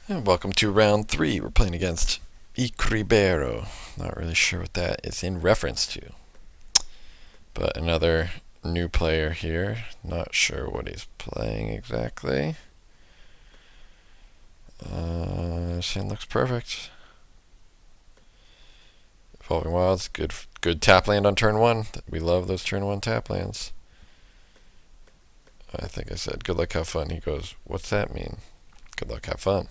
And welcome to round 3. We're playing against Icribero. Not really sure what that is in reference to. But another new player here. Not sure what he's playing exactly. This hand looks perfect. Evolving Wilds, good tap land on turn 1. We love those turn 1 tap lands. I think I said good luck, have fun. He goes, what's that mean? Good luck, have fun.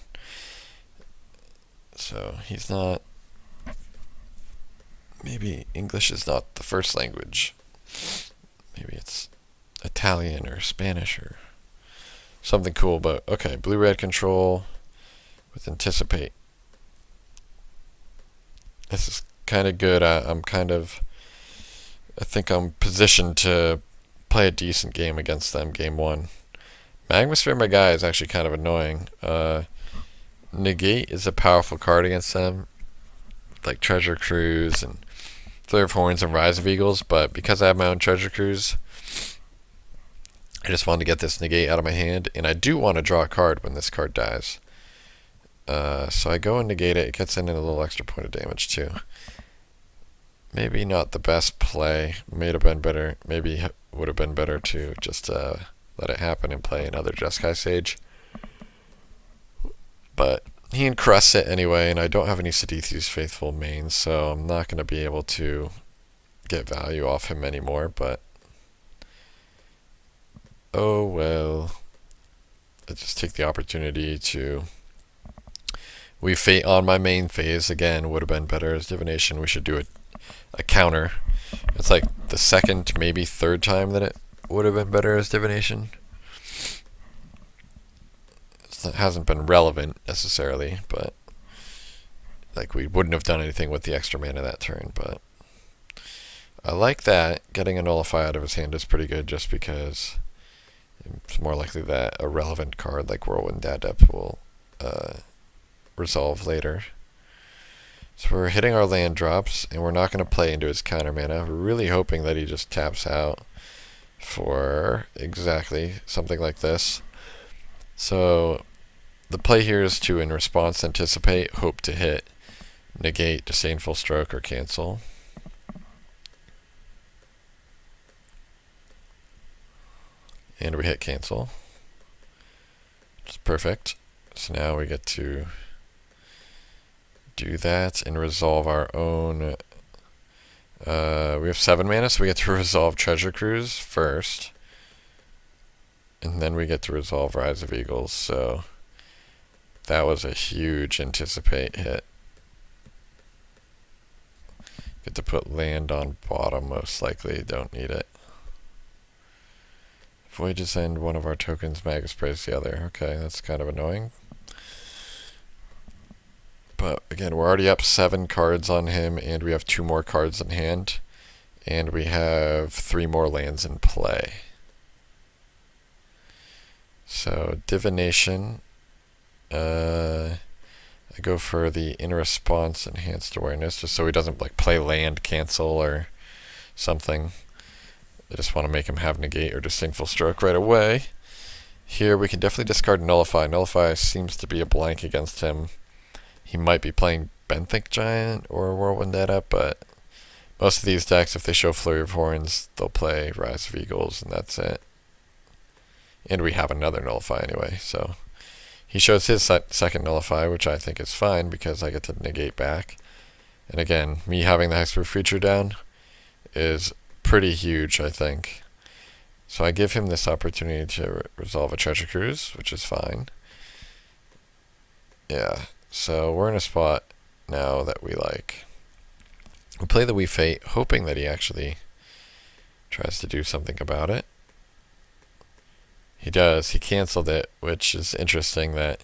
So he's not. Maybe English is not the first language. Maybe it's Italian or Spanish or something cool. But okay, blue-red control with anticipate. This is kind of good. I think I'm positioned to play a decent game against them game 1. Magmasphere, my guy, is actually kind of annoying. Negate is a powerful card against them, like Treasure Cruise and Flare of Horns and Rise of Eagles, but because I have my own Treasure Cruise, I just wanted to get this negate out of my hand, and I do want to draw a card when this card dies. So I go and negate it. It gets in a little extra point of damage too. Maybe not the best play. May have been better. Maybe would have been better to just let it happen and play another Jeskai Sage. But he encrusts it anyway, and I don't have any Sidithi's Faithful mains, so I'm not going to be able to get value off him anymore, but oh well. I just take the opportunity to We Fate on my main phase. Again, would have been better as Divination. We should do a counter. It's like the second, maybe third time that it would have been better as Divination. It hasn't been relevant necessarily, but like we wouldn't have done anything with the extra mana that turn. But I like that. Getting a Nullify out of his hand is pretty good, just because it's more likely that a relevant card like Whirlwind Adept will resolve later. So we're hitting our land drops, and we're not going to play into his counter mana. We're really hoping that he just taps out for exactly something like this. So the play here is to, in response, anticipate, hope to hit, negate, Disdainful Stroke, or cancel. And we hit cancel. It's perfect. So now we get to do that and resolve our own. We have 7 mana, so we get to resolve Treasure Cruise first. And then we get to resolve Rise of Eagles, so that was a huge anticipate hit. Get to put land on bottom, most likely. Don't need it. Voyages end one of our tokens, Magus Praise the other. Okay, that's kind of annoying. But again, we're already up 7 cards on him, and we have 2 more cards in hand. And we have 3 more lands in play. So, Divination. I go for the In Response Enhanced Awareness, just so he doesn't like play land, cancel, or something. I just want to make him have negate or Disdainful Stroke right away. Here we can definitely discard Nullify. Nullify seems to be a blank against him. He might be playing Benthic Giant or Whirlwind Adept, but most of these decks, if they show Flurry of Horns, they'll play Rise of Eagles, and that's it. And we have another Nullify anyway, so he shows his second Nullify, which I think is fine because I get to negate back. And again, me having the Hexproof Creature down is pretty huge, I think. So I give him this opportunity to resolve a Treasure Cruise, which is fine. Yeah, so we're in a spot now that we like. We play the We Fate, hoping that he actually tries to do something about it. He does. He canceled it, which is interesting that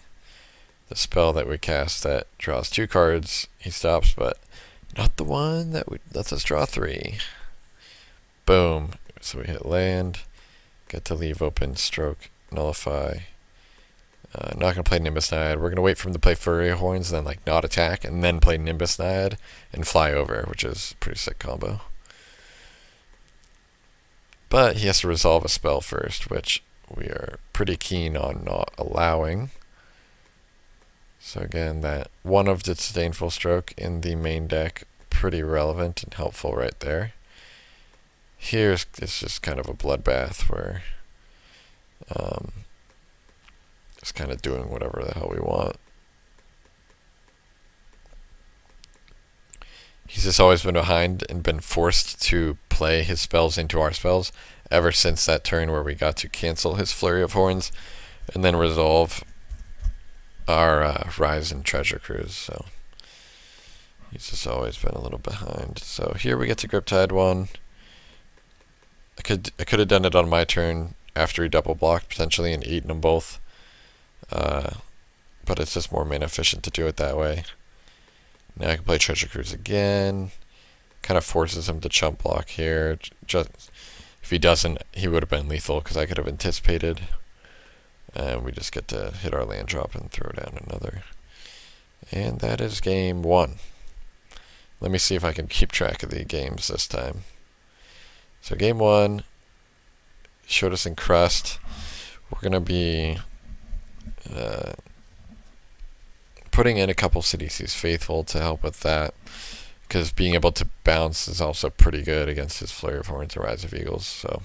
the spell that we cast that draws 2 cards, he stops, but not the one that lets us draw 3. Boom. So we hit land, get to leave open, stroke, nullify. Not going to play Nimbus Naiad. We're going to wait for him to play Flurry of Horns, and then like not attack, and then play Nimbus Naiad and fly over, which is a pretty sick combo. But he has to resolve a spell first, which we are pretty keen on not allowing. So again, that one of Disdainful Stroke in the main deck, pretty relevant and helpful right there. Here's it's just kind of a bloodbath where just kind of doing whatever the hell we want. He's just always been behind and been forced to play his spells into our spells ever since that turn where we got to cancel his Flurry of Horns and then resolve our Rise and Treasure Cruise. So he's just always been a little behind. So here we get to Griptide 1. I could have done it on my turn after he double blocked potentially and eaten them both. But it's just more mana efficient to do it that way. Now I can play Treasure Cruise again. Kind of forces him to chump block here. Just if he doesn't, he would have been lethal because I could have anticipated. And we just get to hit our land drop and throw down another. And that is game 1. Let me see if I can keep track of the games this time. So game 1 showed us Encrust. We're going to be putting in a couple CDC's Faithful to help with that, because being able to bounce is also pretty good against his Flurry of Horns and Rise of Eagles. So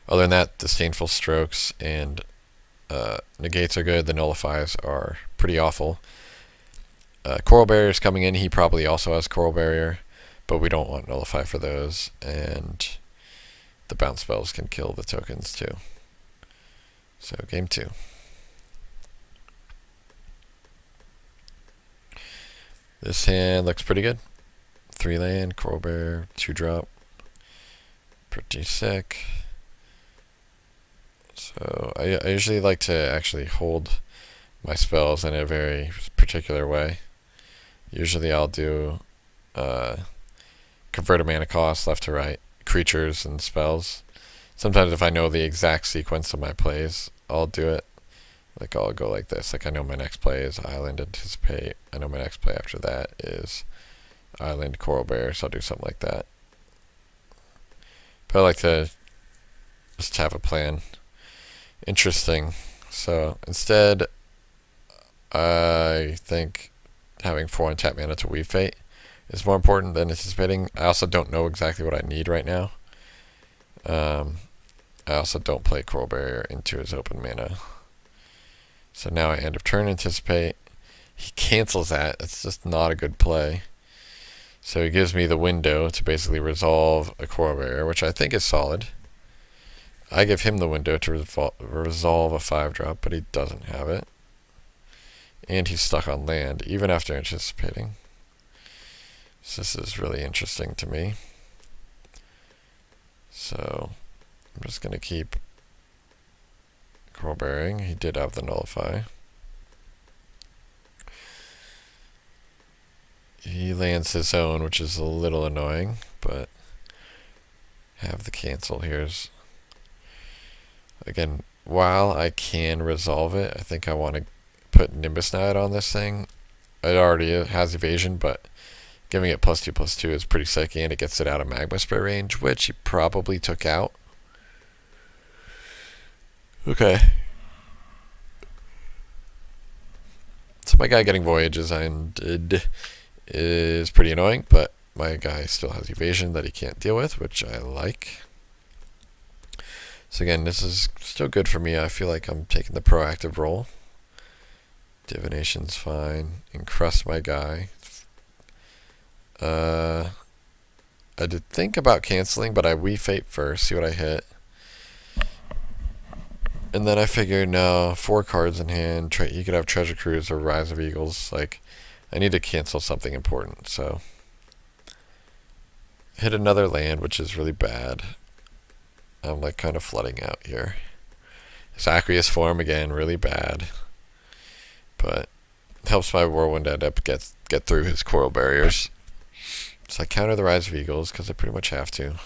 other than that, Disdainful Strokes and negates are good. The nullifies are pretty awful. Coral Barrier's coming in. He probably also has Coral Barrier, but we don't want nullify for those. And the bounce spells can kill the tokens too. So game 2. This hand looks pretty good. 3 land, Coral Barrier, 2 drop. Pretty sick. So I usually like to actually hold my spells in a very particular way. Usually I'll do convert a mana cost left to right, creatures and spells. Sometimes if I know the exact sequence of my plays, I'll do it. Like I'll go like this. Like I know my next play is Island Anticipate. I know my next play after that is Island Coral Barrier, so I'll do something like that. But I like to just have a plan. Interesting. So instead, I think having 4 untapped mana to Weave Fate is more important than anticipating. I also don't know exactly what I need right now. I also don't play Coral Barrier into his open mana. So now I end of turn Anticipate. He cancels that. It's just not a good play. So he gives me the window to basically resolve a Coral Barrier, which I think is solid. I give him the window to resolve a 5-drop, but he doesn't have it. And he's stuck on land, even after anticipating. So this is really interesting to me. So I'm just going to keep Coral Barriering. He did have the Nullify. He lands his own, which is a little annoying, but have the cancel here. Again, while I can resolve it, I think I want to put Nimbus Knight on this thing. It already has evasion, but giving it +2/+2 is pretty sick, and it gets it out of Magma Spray range, which he probably took out. Okay. So my guy getting Voyages is pretty annoying, but my guy still has evasion that he can't deal with, which I like. So again, this is still good for me. I feel like I'm taking the proactive role. Divination's fine. Encrust my guy. I did think about canceling, but I Weave Fate first, see what I hit. And then I figured, no, 4 cards in hand. You could have Treasure Cruise or Rise of Eagles. Like, I need to cancel something important. So, hit another land, which is really bad. I'm like kind of flooding out here. Zacharias form again, really bad. But helps my Whirlwind Adept get through his Coral Barriers. So I counter the Rise of Eagles because I pretty much have to.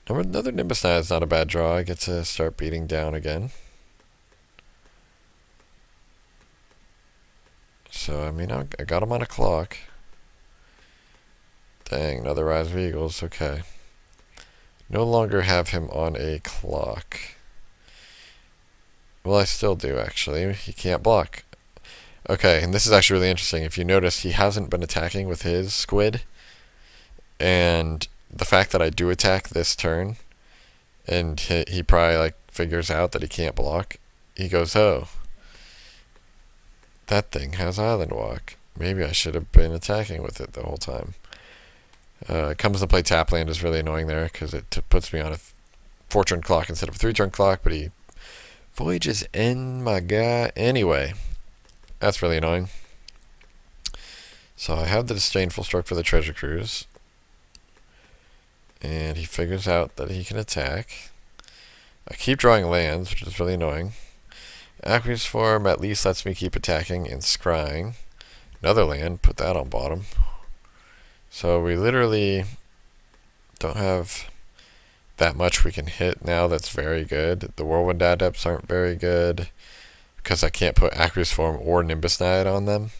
Another Nimbus Knight is not a bad draw. I get to start beating down again. So, I mean, I got him on a clock. Dang, another Rise of Eagles. Okay. No longer have him on a clock. Well, I still do, actually. He can't block. Okay, and this is actually really interesting. If you notice, he hasn't been attacking with his squid, and the fact that I do attack this turn, and he probably like figures out that he can't block. He goes, oh, that thing has Island Walk. Maybe I should have been attacking with it the whole time. It comes to play tap land is really annoying there because it puts me on a 4-turn clock instead of a 3-turn clock, but he voyages in, my guy. Anyway, that's really annoying. So I have the Disdainful Stroke for the Treasure Cruise, and he figures out that he can attack. I keep drawing lands, which is really annoying. Aqueous Form at least lets me keep attacking and scrying. Another land, put that on bottom. So we literally don't have that much we can hit now that's very good. The Whirlwind Adepts aren't very good because I can't put Aqueous Form or Nimbus Naiad on them.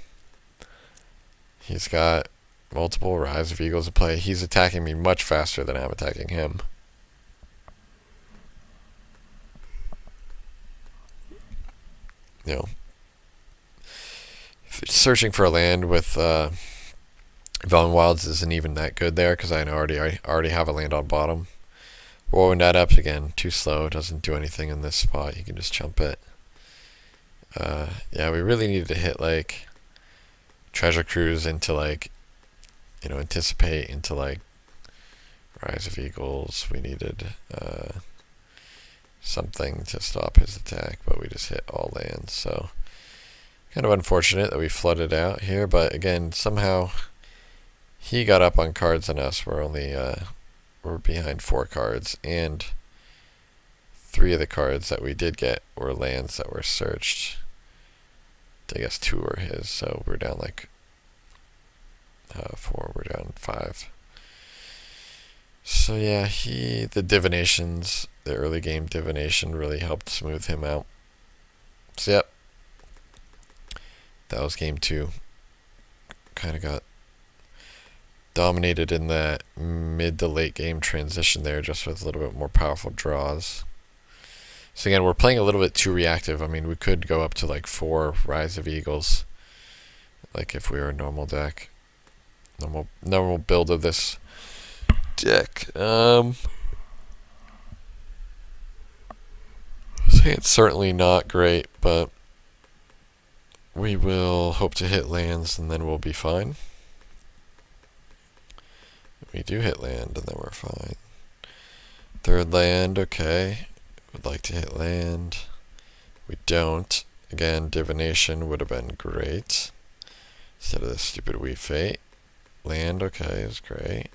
He's got multiple Rise of Eagles to play. He's attacking me much faster than I'm attacking him. You know, searching for a land with Velen Wilds isn't even that good there because I already have a land on bottom. Whirlwind Adepts, again, too slow, doesn't do anything in this spot. You can just jump it. Yeah, we really need to hit like Treasure Cruise into like, you know, Anticipate into like Rise of Eagles. We needed something to stop his attack, but we just hit all lands. So kind of unfortunate that we flooded out here, but again, somehow he got up on cards than us. We're only we're behind 4 cards, and 3 of the cards that we did get were lands that were searched. I guess 2 were his, so we're down like 4. We're down 5. So yeah, the divinations, the early game divination really helped smooth him out. So yep, that was game 2. Kind of got dominated in that mid to late game transition there, just with a little bit more powerful draws. So again, we're playing a little bit too reactive. I mean, we could go up to like 4 Rise of Eagles, like if we were a normal deck, normal build of this deck. So it's certainly not great, but we will hope to hit lands and then we'll be fine. We do hit land and then we're fine. 3rd land, okay. Would like to hit land. We don't. Again, divination would have been great instead of this stupid Weave Fate. Land, okay, is great.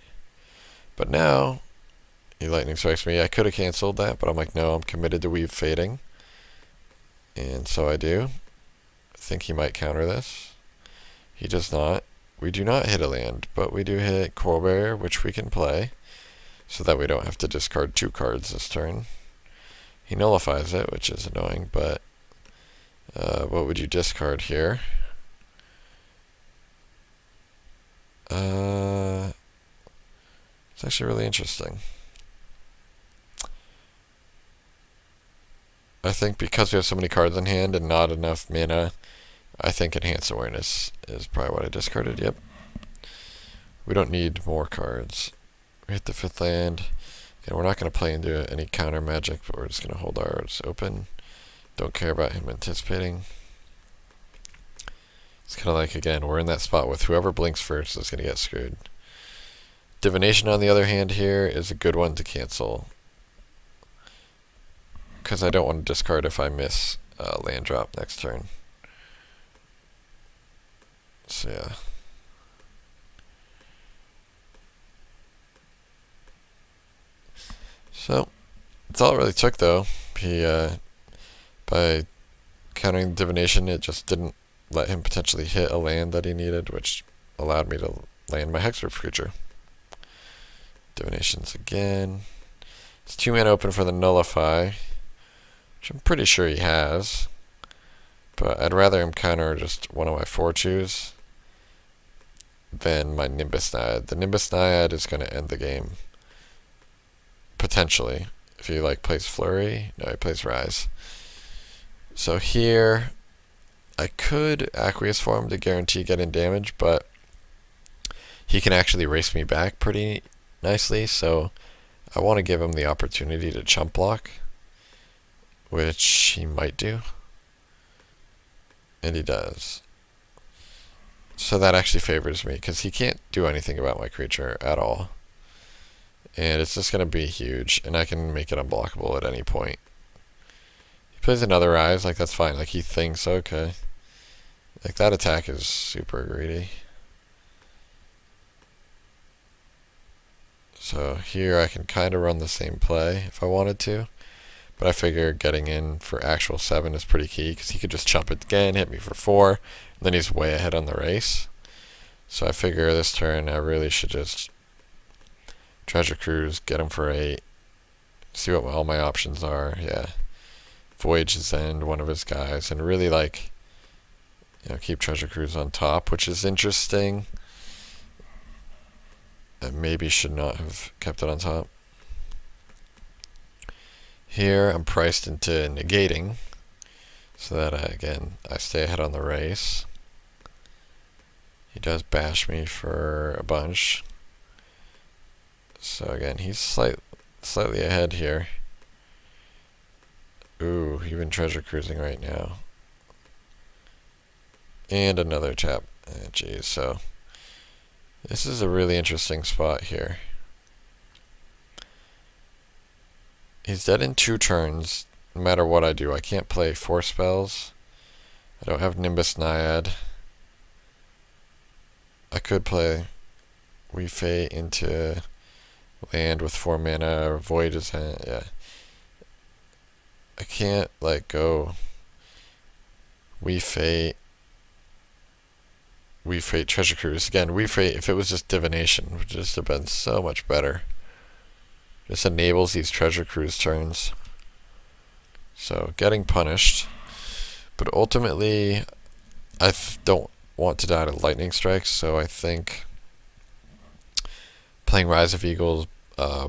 But now, he lightning strikes me. I could have canceled that, but I'm like, no, I'm committed to Weave Fating. And so I do. I think he might counter this. He does not. We do not hit a land, but we do hit Coral Barrier, which we can play, so that we don't have to discard 2 cards this turn. He nullifies it, which is annoying, but what would you discard here? It's actually really interesting. I think because we have so many cards in hand and not enough mana, I think Enhanced Awareness is probably what I discarded. Yep. We don't need more cards. We hit the 5th land. Again, we're not going to play into any counter magic, but we're just going to hold ours open. Don't care about him anticipating. It's kind of like, again, we're in that spot with whoever blinks first is going to get screwed. Divination, on the other hand, here is a good one to cancel, because I don't want to discard if I miss land drop next turn. So yeah. So that's all it really took, though. He by countering divination, it just didn't let him potentially hit a land that he needed, which allowed me to land my Hexproof creature. Divinations again. It's 2 mana open for the Nullify, which I'm pretty sure he has. But I'd rather him counter just one of my 4-2s than my Nimbus Naiad. The Nimbus Naiad is going to end the game. Potentially. If he plays Flurry. No, he plays Rise. So here, I could Aqueous Form to guarantee getting damage, but he can actually race me back pretty nicely, so I want to give him the opportunity to chump block, which he might do. And he does. So that actually favors me, because he can't do anything about my creature at all. And it's just going to be huge, and I can make it unblockable at any point. He plays another Rise, like that's fine. Like he thinks, okay. Like that attack is super greedy. So here I can kind of run the same play if I wanted to. But I figure getting in for actual 7 is pretty key, because he could just chump it again, hit me for 4, and then he's way ahead on the race. So I figure this turn I really should just Treasure Cruise, get him for 8, see what all my options are. Yeah, Voyage's End, one of his guys, and really like, you know, keep Treasure Cruise on top, which is interesting. I maybe should not have kept it on top. Here I'm priced into negating, so that I stay ahead on the race. He does bash me for a bunch. So again, he's slightly ahead here. Ooh, even Treasure Cruising right now. And another tap. Geez, so this is a really interesting spot here. He's dead in 2 turns. No matter what I do, I can't play 4 spells. I don't have Nimbus Naiad. I could play We Fate into land with 4 mana or Voyage's End. Yeah. I can't like go We Fate Treasure Cruise. Again, We Fate, if it was just Divination, would just have been so much better. Just enables these Treasure Cruise turns. So, getting punished. But ultimately, I don't want to die to Lightning Strikes, so I think playing Rise of Eagles,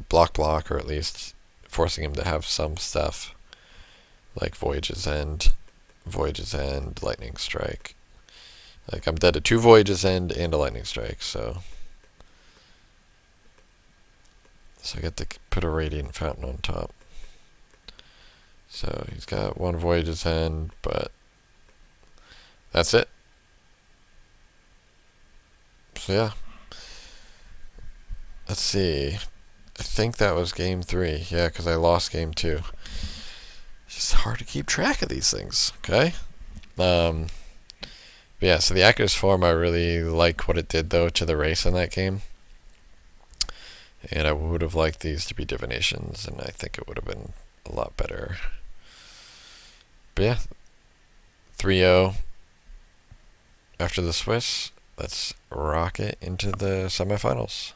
block, or at least forcing him to have some stuff, like Voyage's End, Lightning Strike. Like, I'm dead to 2 Voyage's End and a Lightning Strike, so I get to put a Radiant Fountain on top. So he's got 1 Voyage's End, but that's it. So yeah. Let's see. I think that was game 3. Yeah, because I lost game 2. It's just hard to keep track of these things, okay? But yeah, so the Aqueous Form, I really like what it did, though, to the race in that game. And I would have liked these to be Divinations, and I think it would have been a lot better. But yeah, 3-0 after the Swiss. Let's rock it into the semifinals.